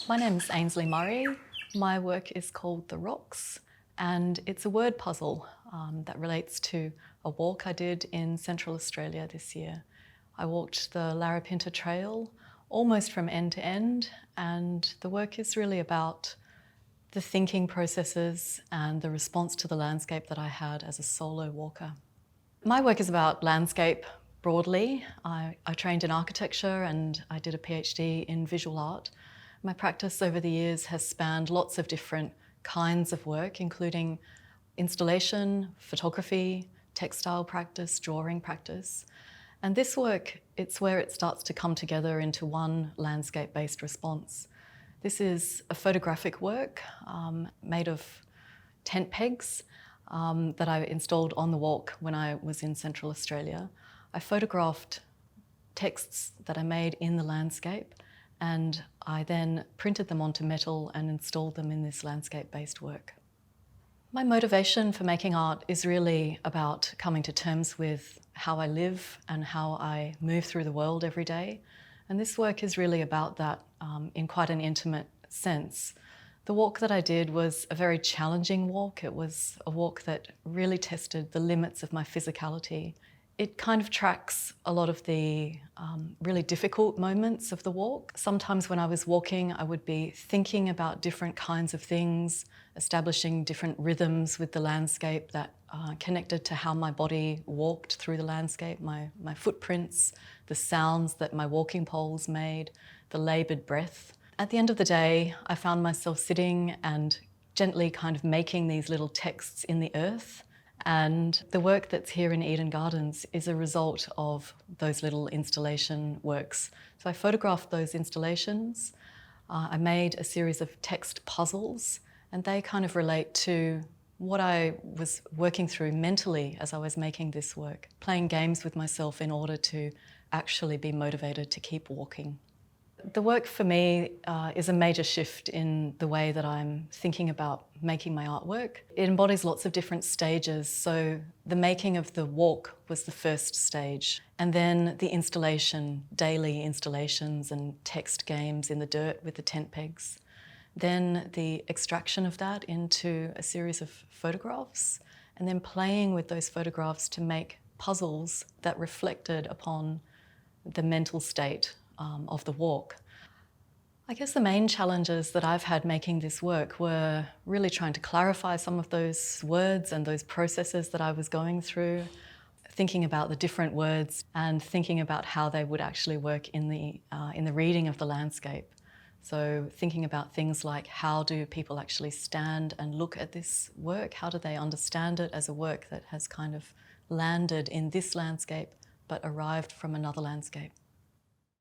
My name's Ainslie Murray. My work is called The Rocks, and it's a word puzzle that relates to a walk I did in Central Australia this year. I walked the Larapinta Trail almost from end to end, and the work is really about the thinking processes and the response to the landscape that I had as a solo walker. My work is about landscape broadly. I trained in architecture and I did a PhD in visual art. My practice over the years has spanned lots of different kinds of work, including installation, photography, textile practice, drawing practice. And this work, it's where it starts to come together into one landscape-based response. This is a photographic work made of tent pegs that I installed on the walk when I was in Central Australia. I photographed texts that I made in the landscape, and I then printed them onto metal and installed them in this landscape-based work. My motivation for making art is really about coming to terms with how I live and how I move through the world every day. And this work is really about that in quite an intimate sense. The walk that I did was a very challenging walk. It was a walk that really tested the limits of my physicality. It kind of tracks a lot of the really difficult moments of the walk. Sometimes when I was walking, I would be thinking about different kinds of things, establishing different rhythms with the landscape that connected to how my body walked through the landscape, my footprints, the sounds that my walking poles made, the laboured breath. At the end of the day, I found myself sitting and gently kind of making these little texts in the earth. And the work that's here in Eden Gardens is a result of those little installation works. So I photographed those installations. I made a series of text puzzles, and they kind of relate to what I was working through mentally as I was making this work, playing games with myself in order to actually be motivated to keep walking. The work for me is a major shift in the way that I'm thinking about making my artwork. It embodies lots of different stages. So the making of the walk was the first stage, and then the installation, daily installations and text games in the dirt with the tent pegs. Then the extraction of that into a series of photographs, and then playing with those photographs to make puzzles that reflected upon the mental state of the walk. I guess the main challenges that I've had making this work were really trying to clarify some of those words and those processes that I was going through, thinking about the different words and thinking about how they would actually work in the reading of the landscape. So thinking about things like, how do people actually stand and look at this work? How do they understand it as a work that has kind of landed in this landscape but arrived from another landscape?